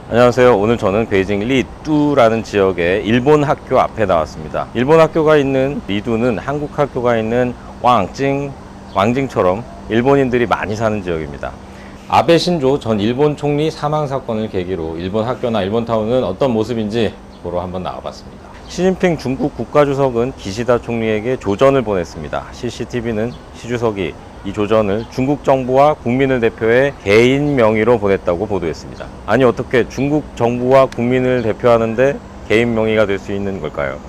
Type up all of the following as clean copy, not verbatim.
안녕하세요. 오늘 저는 베이징 리두라는 지역의 일본 학교 앞에 나왔습니다. 일본 학교가 있는 리두는 한국 학교가 있는 왕징처럼 일본인들이 많이 사는 지역입니다. 아베 신조 전 일본 총리 사망 사건을 계기로 일본 학교나 일본 타운은 어떤 모습인지 보러 한번 나와봤습니다. 시진핑 중국 국가주석은 기시다 총리에게 조전을 보냈습니다. CCTV는 시 주석이 이 조전을 중국 정부와 국민을 대표해 개인 명의로 보냈다고 보도했습니다. 아니, 어떻게 중국 정부와 국민을 대표하는데 개인 명의가 될 수 있는 걸까요?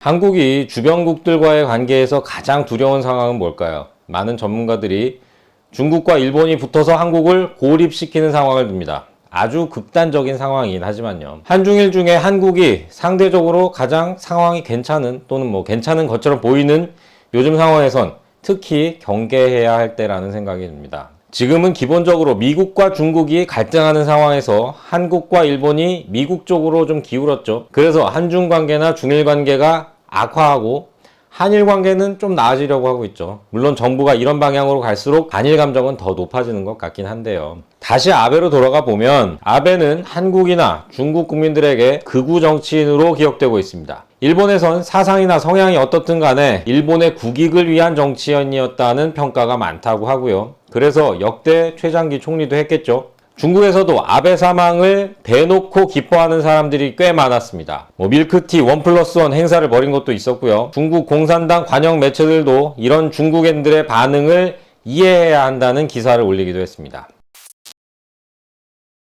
한국이 주변국들과의 관계에서 가장 두려운 상황은 뭘까요? 많은 전문가들이 중국과 일본이 붙어서 한국을 고립시키는 상황을 둡니다. 아주 극단적인 상황이긴 하지만요. 한중일 중에 한국이 상대적으로 가장 상황이 괜찮은 또는 괜찮은 것처럼 보이는 요즘 상황에선 특히 경계해야 할 때라는 생각이 듭니다. 지금은 기본적으로 미국과 중국이 갈등하는 상황에서 한국과 일본이 미국 쪽으로 좀 기울었죠. 그래서 한중 관계나 중일 관계가 악화하고 한일 관계는 좀 나아지려고 하고 있죠. 물론 정부가 이런 방향으로 갈수록 한일 감정은 더 높아지는 것 같긴 한데요. 다시 아베로 돌아가 보면 아베는 한국이나 중국 국민들에게 극우 정치인으로 기억되고 있습니다. 일본에선 사상이나 성향이 어떻든 간에 일본의 국익을 위한 정치인이었다는 평가가 많다고 하고요. 그래서 역대 최장기 총리도 했겠죠. 중국에서도 아베 사망을 대놓고 기뻐하는 사람들이 꽤 많았습니다. 밀크티 1+1 행사를 벌인 것도 있었고요. 중국 공산당 관영 매체들도 이런 중국인들의 반응을 이해해야 한다는 기사를 올리기도 했습니다.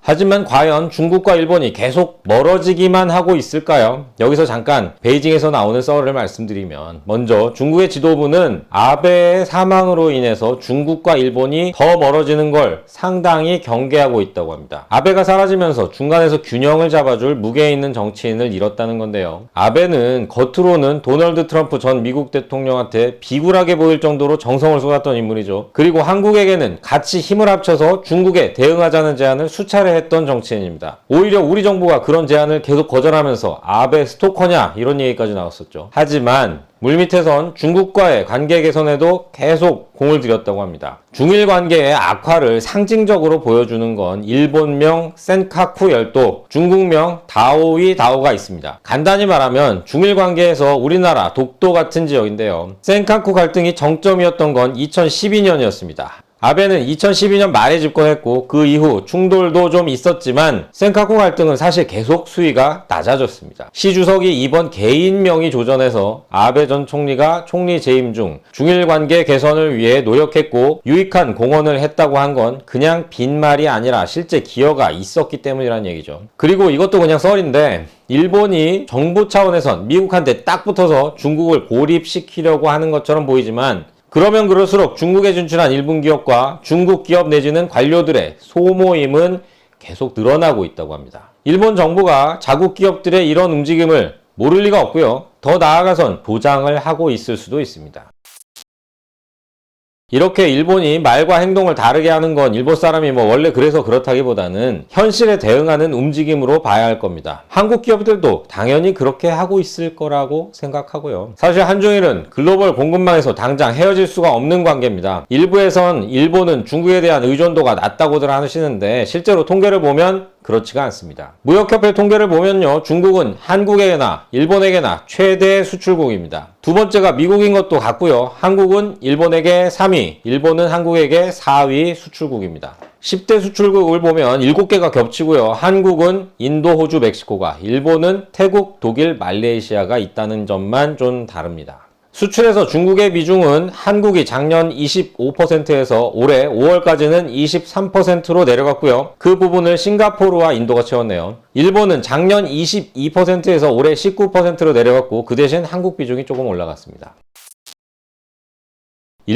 하지만 과연 중국과 일본이 계속 멀어지기만 하고 있을까요? 여기서 잠깐 베이징에서 나오는 썰을 말씀드리면, 먼저 중국의 지도부는 아베의 사망으로 인해서 중국과 일본이 더 멀어지는 걸 상당히 경계하고 있다고 합니다. 아베가 사라지면서 중간에서 균형을 잡아줄 무게 있는 정치인을 잃었다는 건데요. 아베는 겉으로는 도널드 트럼프 전 미국 대통령한테 비굴하게 보일 정도로 정성을 쏟았던 인물이죠. 그리고 한국에게는 같이 힘을 합쳐서 중국에 대응하자는 제안을 수차례 했던 정치인입니다. 오히려 우리 정부가 그런 제안을 계속 거절하면서 아베 스토커냐 이런 얘기까지 나왔었죠. 하지만 물밑에선 중국과의 관계 개선에도 계속 공을 들였다고 합니다. 중일 관계의 악화를 상징적으로 보여주는 건 일본명 센카쿠 열도, 중국명 다오이 다오가 있습니다. 간단히 말하면 중일 관계에서 우리나라 독도 같은 지역인데요. 센카쿠 갈등이 정점이었던 건 2012년이었습니다. 아베는 2012년 말에 집권했고 그 이후 충돌도 좀 있었지만 센카쿠 갈등은 사실 계속 수위가 낮아졌습니다. 시 주석이 이번 개인 명의 조전에서 아베 전 총리가 총리 재임 중 중일 관계 개선을 위해 노력했고 유익한 공헌을 했다고 한 건 그냥 빈말이 아니라 실제 기여가 있었기 때문이라는 얘기죠. 그리고 이것도 그냥 썰인데, 일본이 정부 차원에선 미국한테 딱 붙어서 중국을 고립시키려고 하는 것처럼 보이지만 그러면 그럴수록 중국에 진출한 일본 기업과 중국 기업 내지는 관료들의 소모임은 계속 늘어나고 있다고 합니다. 일본 정부가 자국 기업들의 이런 움직임을 모를 리가 없고요. 더 나아가선 보장을 하고 있을 수도 있습니다. 이렇게 일본이 말과 행동을 다르게 하는 건 일본 사람이 원래 그래서 그렇다기보다는 현실에 대응하는 움직임으로 봐야 할 겁니다. 한국 기업들도 당연히 그렇게 하고 있을 거라고 생각하고요. 사실 한중일은 글로벌 공급망에서 당장 헤어질 수가 없는 관계입니다. 일부에선 일본은 중국에 대한 의존도가 낮다고들 하시는데 실제로 통계를 보면 그렇지가 않습니다. 무역협회 통계를 보면요, 중국은 한국에게나 일본에게나 최대 수출국입니다. 두 번째가 미국인 것도 같고요. 한국은 일본에게 3위, 일본은 한국에게 4위 수출국입니다. 10대 수출국을 보면 7개가 겹치고요. 한국은 인도, 호주, 멕시코가, 일본은 태국, 독일, 말레이시아가 있다는 점만 좀 다릅니다. 수출에서 중국의 비중은 한국이 작년 25%에서 올해 5월까지는 23%로 내려갔고요. 그 부분을 싱가포르와 인도가 채웠네요. 일본은 작년 22%에서 올해 19%로 내려갔고 그 대신 한국 비중이 조금 올라갔습니다.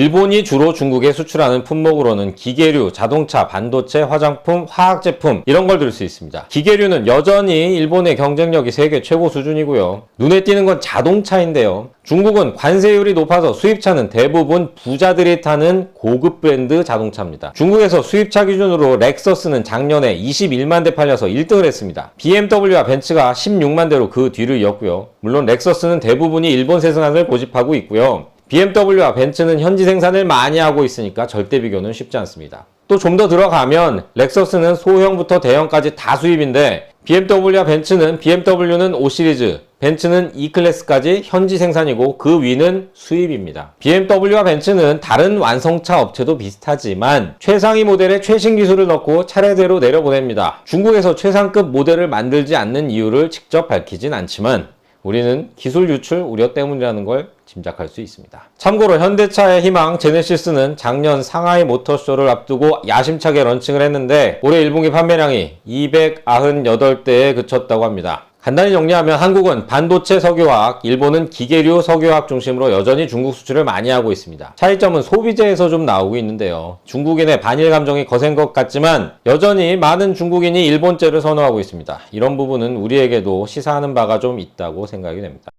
일본이 주로 중국에 수출하는 품목으로는 기계류, 자동차, 반도체, 화장품, 화학제품 이런 걸 들 수 있습니다. 기계류는 여전히 일본의 경쟁력이 세계 최고 수준이고요. 눈에 띄는 건 자동차인데요. 중국은 관세율이 높아서 수입차는 대부분 부자들이 타는 고급 브랜드 자동차입니다. 중국에서 수입차 기준으로 렉서스는 작년에 21만 대 팔려서 1등을 했습니다. BMW와 벤츠가 16만 대로 그 뒤를 이었고요. 물론 렉서스는 대부분이 일본 생산을 고집하고 있고요. BMW와 벤츠는 현지 생산을 많이 하고 있으니까 절대 비교는 쉽지 않습니다. 또 좀 더 들어가면 렉서스는 소형부터 대형까지 다 수입인데 BMW와 벤츠는 BMW는 5시리즈, 벤츠는 E클래스까지 현지 생산이고 그 위는 수입입니다. BMW와 벤츠는 다른 완성차 업체도 비슷하지만 최상위 모델에 최신 기술을 넣고 차례대로 내려보냅니다. 중국에서 최상급 모델을 만들지 않는 이유를 직접 밝히진 않지만 우리는 기술 유출 우려 때문이라는 걸 짐작할 수 있습니다. 참고로 현대차의 희망 제네시스는 작년 상하이 모터쇼를 앞두고 야심차게 런칭을 했는데 올해 1분기 판매량이 298대에 그쳤다고 합니다. 간단히 정리하면 한국은 반도체 석유화학, 일본은 기계류 석유화학 중심으로 여전히 중국 수출을 많이 하고 있습니다. 차이점은 소비재에서 좀 나오고 있는데요. 중국인의 반일 감정이 거센 것 같지만 여전히 많은 중국인이 일본제를 선호하고 있습니다. 이런 부분은 우리에게도 시사하는 바가 좀 있다고 생각이 됩니다.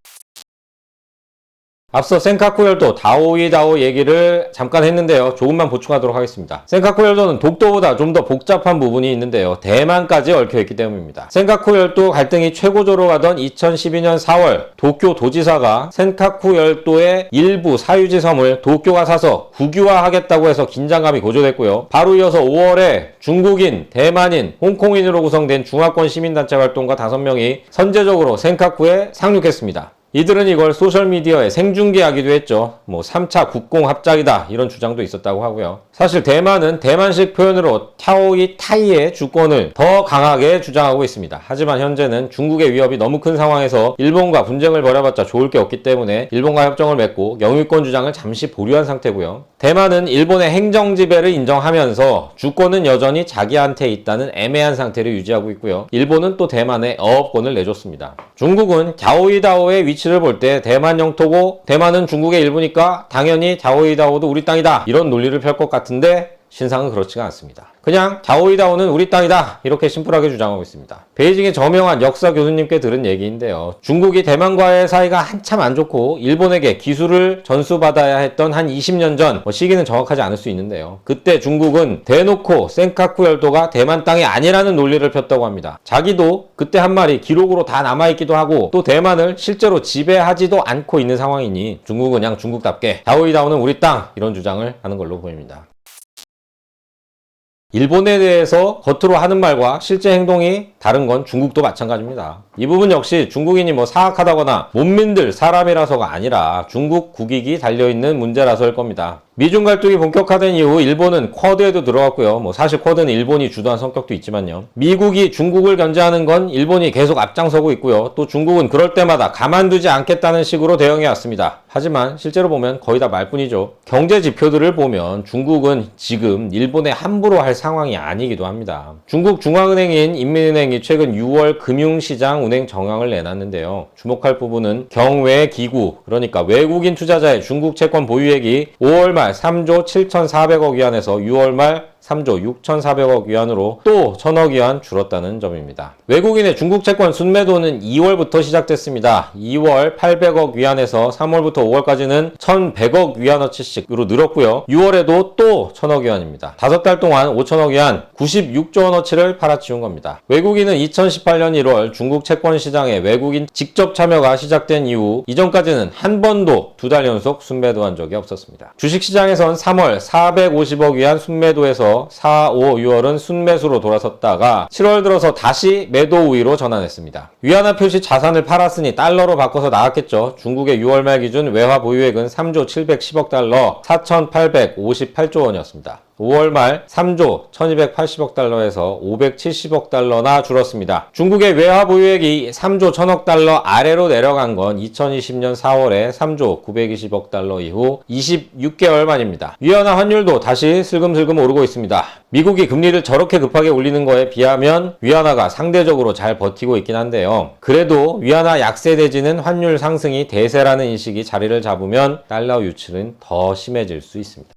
앞서 센카쿠 열도 다오이다오 얘기를 잠깐 했는데요. 조금만 보충하도록 하겠습니다. 센카쿠 열도는 독도보다 좀 더 복잡한 부분이 있는데요. 대만까지 얽혀있기 때문입니다. 센카쿠 열도 갈등이 최고조로 가던 2012년 4월 도쿄 도지사가 센카쿠 열도의 일부 사유지 섬을 도쿄가 사서 국유화하겠다고 해서 긴장감이 고조됐고요. 바로 이어서 5월에 중국인, 대만인, 홍콩인으로 구성된 중화권 시민단체 활동가 5명이 선제적으로 센카쿠에 상륙했습니다. 이들은 이걸 소셜미디어에 생중계하기도 했죠. 3차 국공 합작이다 이런 주장도 있었다고 하고요. 사실 대만은 대만식 표현으로 타오이 타이의 주권을 더 강하게 주장하고 있습니다. 하지만 현재는 중국의 위협이 너무 큰 상황에서 일본과 분쟁을 벌여봤자 좋을 게 없기 때문에 일본과 협정을 맺고 영유권 주장을 잠시 보류한 상태고요. 대만은 일본의 행정 지배를 인정하면서 주권은 여전히 자기한테 있다는 애매한 상태를 유지하고 있고요. 일본은 또 대만에 어업권을 내줬습니다. 중국은 갸오이다오의 위치를 볼 때 대만 영토고 대만은 중국의 일부니까 당연히 갸오이다오도 우리 땅이다 이런 논리를 펼 것 같은데 신상은 그렇지가 않습니다. 그냥 갸오이다오는 우리 땅이다 이렇게 심플하게 주장하고 있습니다. 베이징의 저명한 역사 교수님께 들은 얘기인데요. 중국이 대만과의 사이가 한참 안 좋고 일본에게 기술을 전수받아야 했던 한 20년 전, 시기는 정확하지 않을 수 있는데요. 그때 중국은 대놓고 센카쿠 열도가 대만 땅이 아니라는 논리를 폈다고 합니다. 자기도 그때 한 말이 기록으로 다 남아있기도 하고 또 대만을 실제로 지배하지도 않고 있는 상황이니 중국은 그냥 중국답게 갸오이다오는 우리 땅 이런 주장을 하는 걸로 보입니다. 일본에 대해서 겉으로 하는 말과 실제 행동이 다른 건 중국도 마찬가지입니다. 이 부분 역시 중국인이 사악하다거나 못 믿을 사람이라서가 아니라 중국 국익이 달려있는 문제라서일 겁니다. 미중 갈등이 본격화된 이후 일본은 쿼드에도 들어갔고요. 사실 쿼드는 일본이 주도한 성격도 있지만요. 미국이 중국을 견제하는 건 일본이 계속 앞장서고 있고요. 또 중국은 그럴 때마다 가만두지 않겠다는 식으로 대응해 왔습니다. 하지만 실제로 보면 거의 다 말뿐이죠. 경제 지표들을 보면 중국은 지금 일본에 함부로 할 상황이 아니기도 합니다. 중국 중앙은행인 인민은행이 최근 6월 금융시장 운행 정황을 내놨는데요. 주목할 부분은 경외기구, 그러니까 외국인 투자자의 중국 채권 보유액이 5월 말 3조 7,400억 위안에서 6월 말 3조 6,400억 위안으로 또 1,000억 위안 줄었다는 점입니다. 외국인의 중국 채권 순매도는 2월부터 시작됐습니다. 2월 800억 위안에서 3월부터 5월까지는 1,100억 위안어치씩으로 늘었고요. 6월에도 또 1,000억 위안입니다. 5달 동안 5,000억 위안, 96조 원어치를 팔아치운 겁니다. 외국인은 2018년 1월 중국 채권 시장에 외국인 직접 참여가 시작된 이후 이전까지는 한 번도 2달 연속 순매도한 적이 없었습니다. 주식시장에선 3월 450억 위안 순매도에서 4, 5, 6월은 순매수로 돌아섰다가 7월 들어서 다시 매도 우위로 전환했습니다. 위안화 표시 자산을 팔았으니 달러로 바꿔서 나왔겠죠. 중국의 6월 말 기준 외화 보유액은 3조 710억 달러, 4,858조 원이었습니다. 5월 말 3조 1280억 달러에서 570억 달러나 줄었습니다. 중국의 외화 보유액이 3조 1000억 달러 아래로 내려간 건 2020년 4월에 3조 920억 달러 이후 26개월 만입니다. 위안화 환율도 다시 슬금슬금 오르고 있습니다. 미국이 금리를 저렇게 급하게 올리는 거에 비하면 위안화가 상대적으로 잘 버티고 있긴 한데요. 그래도 위안화 약세 내지는 환율 상승이 대세라는 인식이 자리를 잡으면 달러 유출은 더 심해질 수 있습니다.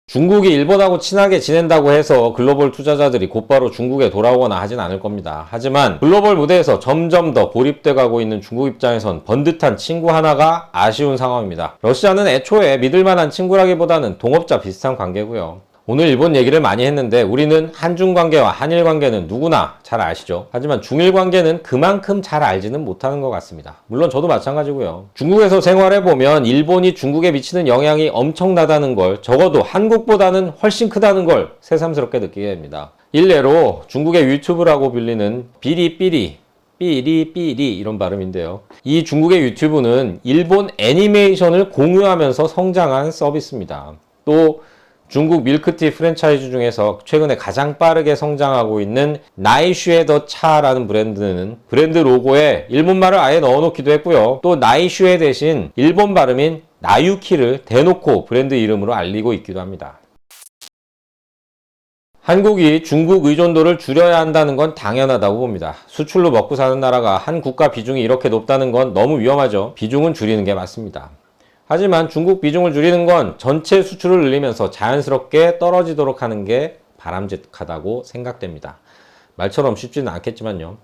중국이 일본하고 친하게 지낸다고 해서 글로벌 투자자들이 곧바로 중국에 돌아오거나 하진 않을 겁니다. 하지만 글로벌 무대에서 점점 더 고립돼 가고 있는 중국 입장에선 번듯한 친구 하나가 아쉬운 상황입니다. 러시아는 애초에 믿을 만한 친구라기보다는 동업자 비슷한 관계고요. 오늘 일본 얘기를 많이 했는데 우리는 한중 관계와 한일 관계는 누구나 잘 아시죠. 하지만 중일 관계는 그만큼 잘 알지는 못하는 것 같습니다. 물론 저도 마찬가지고요. 중국에서 생활해보면 일본이 중국에 미치는 영향이 엄청나다는 걸, 적어도 한국보다는 훨씬 크다는 걸 새삼스럽게 느끼게 됩니다. 일례로 중국의 유튜브라고 불리는 비리삐리 이런 발음인데요. 이 중국의 유튜브는 일본 애니메이션을 공유하면서 성장한 서비스입니다. 또 중국 밀크티 프랜차이즈 중에서 최근에 가장 빠르게 성장하고 있는 나이슈의 더 차라는 브랜드는 브랜드 로고에 일본말을 아예 넣어놓기도 했고요. 또 나이슈의 대신 일본 발음인 나유키를 대놓고 브랜드 이름으로 알리고 있기도 합니다. 한국이 중국 의존도를 줄여야 한다는 건 당연하다고 봅니다. 수출로 먹고 사는 나라가 한 국가 비중이 이렇게 높다는 건 너무 위험하죠. 비중은 줄이는 게 맞습니다. 하지만 중국 비중을 줄이는 건 전체 수출을 늘리면서 자연스럽게 떨어지도록 하는 게 바람직하다고 생각됩니다. 말처럼 쉽지는 않겠지만요.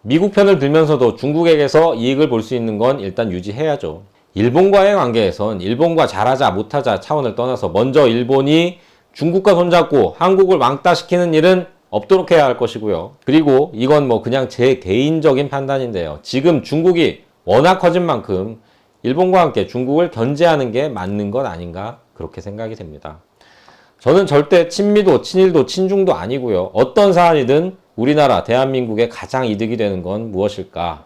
미국 편을 들면서도 중국에게서 이익을 볼 수 있는 건 일단 유지해야죠. 일본과의 관계에선 일본과 잘하자 못하자 차원을 떠나서 먼저 일본이 중국과 손잡고 한국을 왕따시키는 일은 없도록 해야 할 것이고요. 그리고 이건 그냥 제 개인적인 판단인데요. 지금 중국이 워낙 커진 만큼 일본과 함께 중국을 견제하는 게 맞는 것 아닌가 그렇게 생각이 됩니다. 저는 절대 친미도 친일도 친중도 아니고요. 어떤 사안이든 우리나라 대한민국에 가장 이득이 되는 건 무엇일까?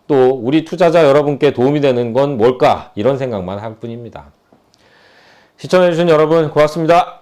또 우리 투자자 여러분께 도움이 되는 건 뭘까? 이런 생각만 할 뿐입니다. 시청해주신 여러분 고맙습니다.